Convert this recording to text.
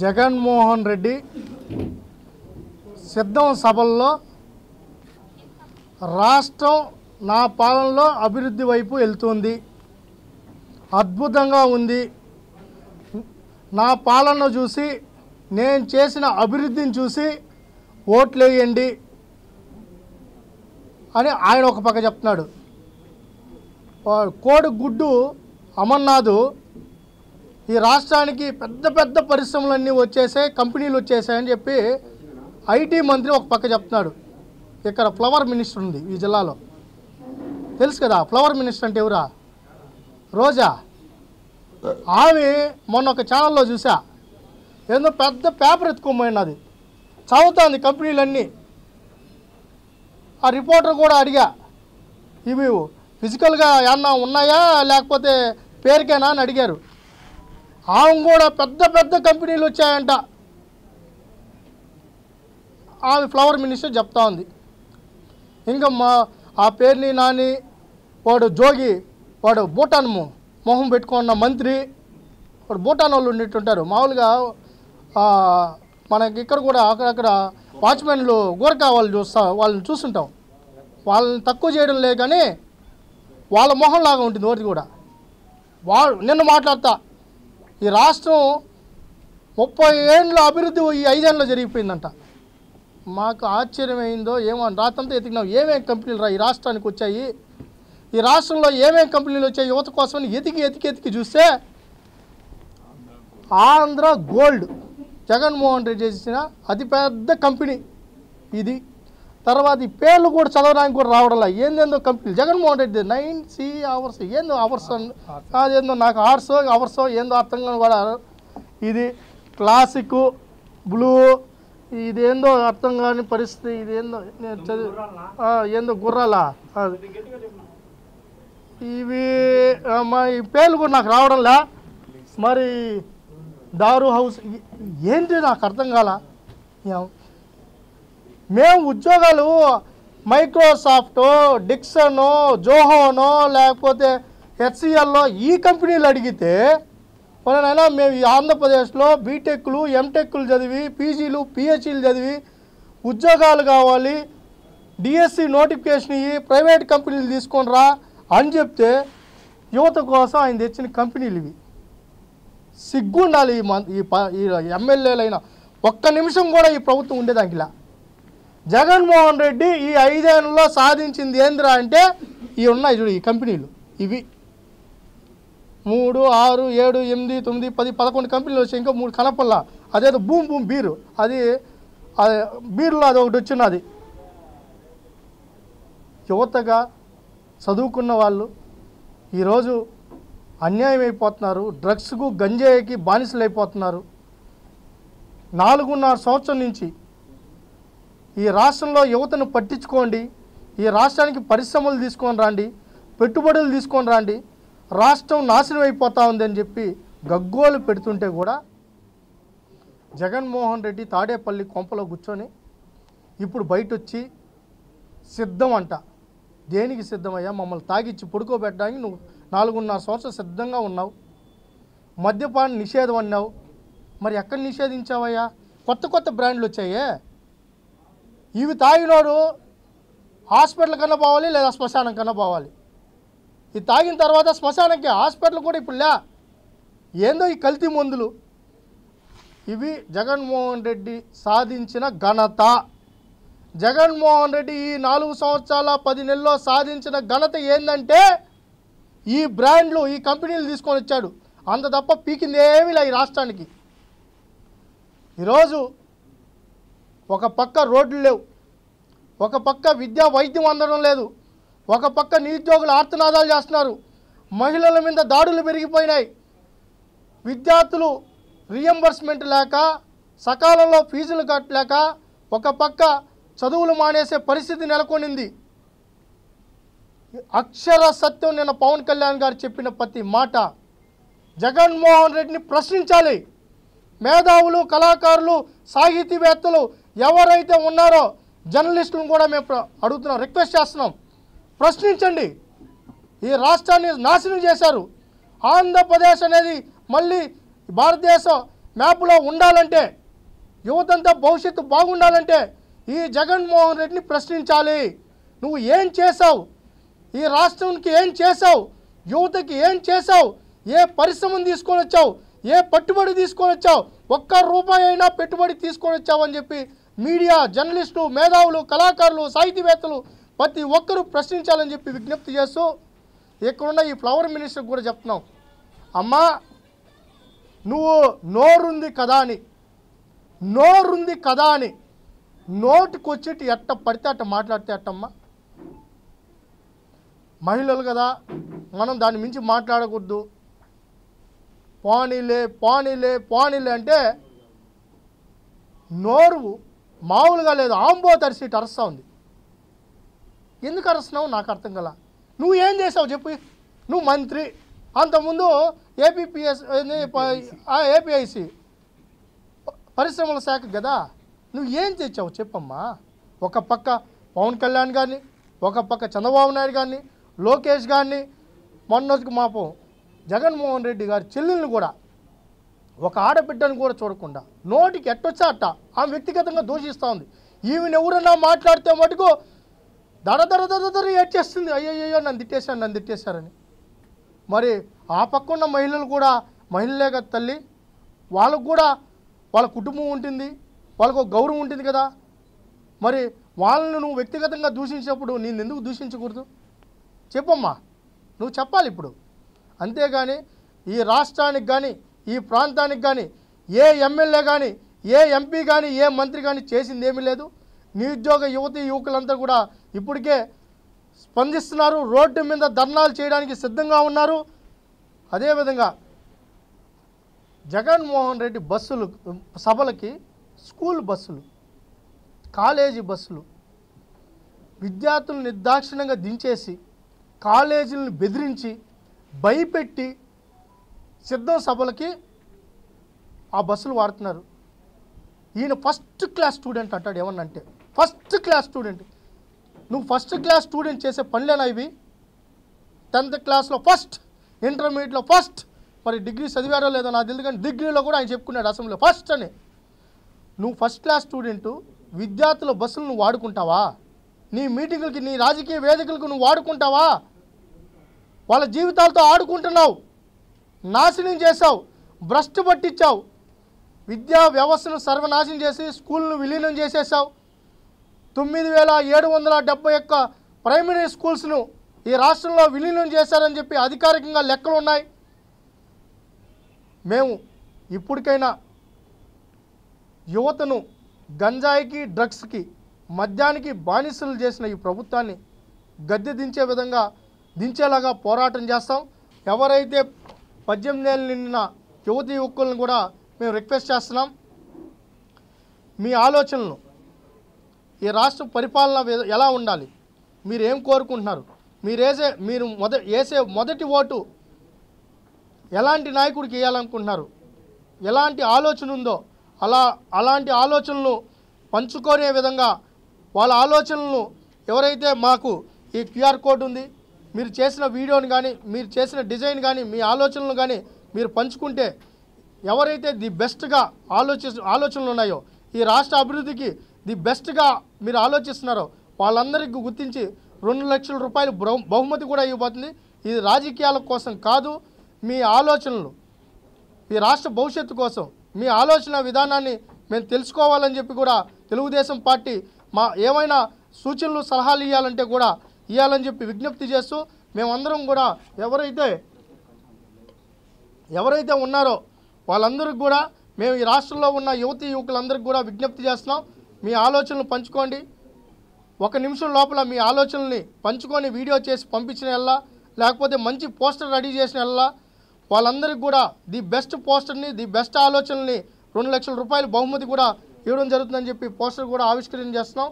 జగన్మోహన్ రెడ్డి సిద్ధం సభల్లో రాష్ట్రం నా పాలనలో అభివృద్ధి వైపు వెళ్తుంది, అద్భుతంగా ఉంది, నా పాలన చూసి నేను చేసిన అభివృద్ధిని చూసి ఓట్లు వేయండి అని ఆయన ఒక పక్క చెప్తున్నాడు. కోడిగుడ్డు అమర్నాథ్ ఈ రాష్ట్రానికి పెద్ద పెద్ద పరిశ్రమలన్నీ వచ్చేసాయి, కంపెనీలు వచ్చేసాయని చెప్పి ఐటీ మంత్రి ఒక పక్క చెప్తున్నాడు. ఇక్కడ ఫ్లవర్ మినిస్టర్ ఉంది ఈ జిల్లాలో, తెలుసు కదా. ఫ్లవర్ మినిస్టర్ అంటే ఎవరా? రోజా. ఆమె మొన్న ఒక ఛానల్లో చూసా, ఏదో పెద్ద పేపర్ ఎత్తుకోమైనది, చదువుతుంది కంపెనీలన్నీ. ఆ రిపోర్టర్ కూడా అడిగా, ఇవి ఫిజికల్గా ఏమన్నా ఉన్నాయా లేకపోతే పేరుకేనా అని అడిగారు. ఆమె కూడా పెద్ద పెద్ద కంపెనీలు వచ్చాయంట. ఆమె ఫ్లవర్ మినిస్టర్ చెప్తా ఉంది. ఇంకా ఆ పేరుని నాని వాడు జోగి, వాడు భూటాన్ మొహం పెట్టుకున్న మంత్రి, వాడు భూటాన్ వాళ్ళు ఉన్నట్టుంటారు. మామూలుగా మనకి ఇక్కడ కూడా అక్కడక్కడ వాచ్మెన్లు గోరకా వాళ్ళని చూస్తుంటాం. వాళ్ళని తక్కువ చేయడం లేదు, కానీ వాళ్ళ మొహంలాగా ఉంటుంది ఒకటి కూడా. నిన్న మాట్లాడతా, ఈ రాష్ట్రం 30 ఏళ్ళ అభివృద్ధి ఈ 5 ఏళ్ళలో జరిగిపోయిందంట. మాకు ఆశ్చర్యమైందో ఏమో, రాత్రంతా ఎతికినాం ఏమేమి కంపెనీలు ఈ రాష్ట్రానికి వచ్చాయి, ఈ రాష్ట్రంలో ఏమేమి కంపెనీలు వచ్చాయి యువత కోసం ఎతికి చూస్తే ఆంధ్ర గోల్డ్ జగన్మోహన్ రెడ్డి చేసిన అతిపెద్ద కంపెనీ ఇది. తర్వాత ఈ పేర్లు కూడా చదవడానికి కూడా రావడంలా, ఏందేందో కంపెనీలు జగన్మోహన్ రెడ్డి 9C అవర్స్, ఏందో అవర్స్ అదేందో నాకు అవర్సో ఏందో అర్థంగా కూడా. ఇది క్లాసిక్ బ్లూ, ఇదేందో అర్థం కాని పరిస్థితి, ఇదేందో నేను చదివి ఏందో గుర్రాలా ఇవి, ఈ పేర్లు కూడా నాకు రావడంలా. మరి దారు హౌస్ ఏంటి నాకు అర్థం కాల. మేము ఉద్యోగాలు మైక్రోసాఫ్టో, డిక్సనో, జోహోనో లేకపోతే హెచ్సిఎల్లో ఈ కంపెనీలు అడిగితే మనైనా మేము ఈ ఆంధ్రప్రదేశ్లో బీటెక్లు, ఎంటెక్లు చదివి, పీజీలు, పిహెచ్డీలు చదివి ఉద్యోగాలు కావాలి, డిఎస్సి నోటిఫికేషన్ ఇవి, ప్రైవేట్ కంపెనీలు తీసుకొని రా అని చెప్తే యువత కోసం ఆయన తెచ్చిన కంపెనీలు ఇవి. సిగ్గుండాలి ఈ ఎమ్మెల్యేలైనా. ఒక్క నిమిషం కూడా ఈ ప్రభుత్వం ఉండేదానికిలా. జగన్మోహన్ రెడ్డి ఈ 5 ఏళ్ళలో సాధించింది ఏంద్రా అంటే ఇవి ఉన్నాయి చూడు, ఈ కంపెనీలు ఇవి 3, 6, 7, 8, 9, 10, 11 కంపెనీలు వచ్చాయి. ఇంకా 3 కనపల్లా. అదేదో బూమ్ బీరు, అది బీరులో అది ఒకటి వచ్చినది. యువతగా చదువుకున్న వాళ్ళు ఈరోజు అన్యాయం అయిపోతున్నారు, డ్రగ్స్కు గంజాయికి బానిసలు అయిపోతున్నారు. 4.5 సంవత్సరం నుంచి ఈ రాష్ట్రంలో యువతను పట్టించుకోండి, ఈ రాష్ట్రానికి పరిశ్రమలు తీసుకొని రండి, పెట్టుబడులు తీసుకొని రండి, రాష్ట్రం నాశనం అయిపోతూ ఉందని చెప్పి గగ్గోలు పెడుతుంటే కూడా జగన్మోహన్ రెడ్డి తాడేపల్లి కొంపలో కూర్చొని ఇప్పుడు బయట వచ్చి సిద్ధం అంట. దేనికి సిద్ధమయ్యా? మమ్మల్ని తాగిచ్చి పడుకోబెట్టడానికి నువ్వు 4.5 సంవత్సరాలు సిద్ధంగా ఉన్నావు. మద్యపాన నిషేధం అన్నావు, మరి ఎక్కడ నిషేధించావయ్యా? కొత్త బ్రాండ్లు వచ్చాయే, ఇవి తాగినోడు హాస్పిటల్ కన్నా పోవాలి లేదా శ్మశానం కన్నా పోవాలి. ఇది తాగిన తర్వాత శ్మశానంకి, హాస్పిటల్ కూడా ఇప్పుడు లే. ఏందో ఈ కల్తీ మందులు. ఇవి జగన్మోహన్ రెడ్డి సాధించిన ఘనత. జగన్మోహన్ రెడ్డి ఈ 4 సంవత్సరాల 10 నెలల్లో సాధించిన ఘనత ఏంటంటే ఈ బ్రాండ్లు, ఈ కంపెనీలు తీసుకొని వచ్చాడు. అంత తప్ప పీకింది ఏమీ లే ఈ రాష్ట్రానికి. ఈరోజు ఒక పక్క రోడ్లు లేవు, ఒక పక్క విద్యా వైద్యం అందడం లేదు, ఒక పక్క నిరుద్యోగులు ఆర్తనాదాలు చేస్తున్నారు, మహిళల మీద దాడులు పెరిగిపోయినాయి, విద్యార్థులు రీఎంబర్స్మెంట్ లేక, సకాలంలో ఫీజులు కట్టలేక ఒక పక్క చదువులు మానేసే పరిస్థితి నెలకొనింది. అక్షర సత్యం నిన్న పవన్ కళ్యాణ్ గారు చెప్పిన ప్రతి మాట జగన్మోహన్ రెడ్డిని ప్రశ్నించాలి. మేధావులు, కళాకారులు, సాహితీవేత్తలు ఎవరైతే ఉన్నారో జర్నలిస్టులను కూడా మేము అడుగుతున్నాం, రిక్వెస్ట్ చేస్తున్నాం, ప్రశ్నించండి. ఈ రాష్ట్రాన్ని నాశనం చేశారు. ఆంధ్రప్రదేశ్ అనేది మళ్ళీ భారతదేశం మ్యాప్లో ఉండాలంటే, యువతంతా భవిష్యత్తు బాగుండాలంటే ఈ జగన్మోహన్ రెడ్డిని ప్రశ్నించాలి. నువ్వు ఏం చేసావు? ఈ రాష్ట్రానికి ఏం చేసావు? యువతకి ఏం చేసావు? ఏ పరిశ్రమను తీసుకొని వచ్చావు? ఏ పెట్టుబడి తీసుకొని వచ్చావు? ఒక్క రూపాయి అయినా పెట్టుబడి తీసుకొని వచ్చావు అని చెప్పి మీడియా, జర్నలిస్టు, మేధావులు, కళాకారులు, సాహితీవేత్తలు ప్రతి ఒక్కరూ ప్రశ్నించాలని చెప్పి విజ్ఞప్తి చేస్తూ ఇక్కడున్న ఈ ఫ్లవర్ మినిస్టర్ కూడా చెప్తున్నాం, అమ్మా నువ్వు నోరుంది కదా అని నోటికి వచ్చేటి ఎట్ట పడితే అట్ట మాట్లాడితే అట్టమ్మా. మహిళలు కదా, మనం దాని మించి మాట్లాడకూడదు. పానీలే అంటే నోరు మామూలుగా లేదు, ఆంబో తరిసిట్ అరుస్తూ ఉంది. ఎందుకు అరుస్తున్నావు నాకు అర్థం కల. నువ్వు ఏం చేసావు చెప్పు. నువ్వు మంత్రి, అంతకుముందు ఏపీఐసి పరిశ్రమల శాఖ కదా, నువ్వు ఏం తెచ్చావు చెప్పమ్మా. ఒక పక్క పవన్ కళ్యాణ్ గారిని, ఒక పక్క చంద్రబాబు నాయుడు గారిని, లోకేష్ గారిని, మొన్నటికి మాపం జగన్మోహన్ రెడ్డి గారి చెల్లెల్ని కూడా, ఒక ఆడబిడ్డను కూడా చూడకుండా నోటికి ఎట్టొచ్చా అట్ట ఆమె వ్యక్తిగతంగా దూషిస్తూ ఉంది. ఈమెను ఎవరన్నా మాట్లాడితే మటుకు దడ ఏడ్చేస్తుంది, అయ్యయ్యో నన్ను తిట్టేశారని. మరి ఆ పక్కన్న మహిళలు కూడా మహిళలే కదా తల్లి, వాళ్ళకు కూడా వాళ్ళ కుటుంబం ఉంటుంది, వాళ్ళకు ఒక గౌరవం ఉంటుంది కదా. మరి వాళ్ళని నువ్వు వ్యక్తిగతంగా దూషించినప్పుడు నేను ఎందుకు దూషించకూడదు చెప్పమ్మా, నువ్వు చెప్పాలి ఇప్పుడు. అంతేగాని ఈ రాష్ట్రానికి కానీ, ఈ ప్రాంతానికి కానీ ఏ ఎమ్మెల్యే కానీ, ఏ ఎంపీ కానీ, ఏ మంత్రి కానీ చేసింది ఏమీ లేదు. నిరుద్యోగ యువకులంతా కూడా ఇప్పటికే స్పందిస్తున్నారు, రోడ్డు మీద ధర్నాలు చేయడానికి సిద్ధంగా ఉన్నారు. అదేవిధంగా జగన్మోహన్ రెడ్డి బస్సులు, సభలకి స్కూల్ బస్సులు, కాలేజీ బస్సులు విద్యార్థులను నిర్దాక్షిణ్యంగా దించేసి, కాలేజీలను బెదిరించి, భయపెట్టి సిద్ధం సభలకి ఆ బస్సులు వాడుతున్నారు. ఈయన ఫస్ట్ క్లాస్ స్టూడెంట్ అంటాడు ఏమన్నంటే, ఫస్ట్ క్లాస్ స్టూడెంట్. నువ్వు ఫస్ట్ క్లాస్ స్టూడెంట్ చేసే పనులేనా ఇవి? 10th క్లాస్లో ఫస్ట్, ఇంటర్మీడియట్లో ఫస్ట్, మరి డిగ్రీ చదివారో లేదో నాకు తెలియదు కానీ డిగ్రీలో కూడా ఆయన చెప్పుకున్నాడు అసెంబ్లీలో ఫస్ట్ అని. నువ్వు ఫస్ట్ క్లాస్ స్టూడెంటు, విద్యార్థుల బస్సులు నువ్వు వాడుకుంటావా? నీ మీటింగులకి, నీ రాజకీయ వేదికలకు నువ్వు వాడుకుంటావా? వాళ్ళ జీవితాలతో ఆడుకుంటున్నావు, నాశనం చేసావు, భ్రష్టు పట్టించావు, విద్యా వ్యవస్థను సర్వనాశనం చేసి స్కూళ్ళను విలీనం చేసేసావు. 9771 ప్రైమరీ స్కూల్స్ను ఈ రాష్ట్రంలో విలీనం చేశారని చెప్పి అధికారికంగా లెక్కలు ఉన్నాయి. మేము ఇప్పటికైనా యువతను గంజాయికి, డ్రగ్స్కి, మద్యానికి బానిసలు చేసిన ఈ ప్రభుత్వాన్ని గద్దె దించేలాగా పోరాటం చేస్తాం. ఎవరైతే 18 ఏళ్ళు నిండిన యువకులను కూడా మేము రిక్వెస్ట్ చేస్తున్నాం, మీ ఆలోచనలు, ఈ రాష్ట్ర పరిపాలన ఎలా ఉండాలి, మీరు ఏం కోరుకుంటున్నారు, మీరు వేసే మొదటి ఓటు ఎలాంటి నాయకుడికి వేయాలనుకుంటున్నారు, ఎలాంటి ఆలోచన ఉందో అలాంటి ఆలోచనలు పంచుకునే విధంగా వాళ్ళ ఆలోచనలను, ఎవరైతే మాకు ఈ QR కోడ్ ఉంది, మీరు చేసిన వీడియోని కానీ, మీరు చేసిన డిజైన్ కానీ, మీ ఆలోచనలు కానీ మీరు పంచుకుంటే, ఎవరైతే ది బెస్ట్గా ఆలోచనలు ఉన్నాయో, ఈ రాష్ట్ర అభివృద్ధికి ది బెస్ట్గా మీరు ఆలోచిస్తున్నారో వాళ్ళందరికీ గుర్తించి 2 లక్షల రూపాయలు బహుమతి కూడా ఇవ్వబోతుంది. ఇది రాజకీయాల కోసం కాదు, మీ ఆలోచనలు, ఈ రాష్ట్ర భవిష్యత్తు కోసం మీ ఆలోచన విధానాన్ని మేము తెలుసుకోవాలని చెప్పి కూడా తెలుగుదేశం పార్టీ ఏమైనా సూచనలు, సలహాలు ఇవ్వాలంటే కూడా ఇవ్వాలని చెప్పి విజ్ఞప్తి చేస్తూ, మేమందరం కూడా ఎవరైతే ఉన్నారో వాళ్ళందరికీ కూడా మేము ఈ రాష్ట్రంలో ఉన్న యువకులందరికీ కూడా విజ్ఞప్తి చేస్తున్నాం, మీ ఆలోచనలు పంచుకోండి. 1 నిమిషం లోపల మీ ఆలోచనల్ని పంచుకొని వీడియో చేసి పంపించిన వెళ్ళా, లేకపోతే మంచి పోస్టర్ రెడీ చేసిన వెళ్ళా, వాళ్ళందరికీ కూడా ది బెస్ట్ పోస్టర్ని, ది బెస్ట్ ఆలోచనల్ని 2 లక్షల రూపాయలు బహుమతి కూడా ఇవ్వడం జరుగుతుందని చెప్పి పోస్టర్ కూడా ఆవిష్కరణ చేస్తున్నాం.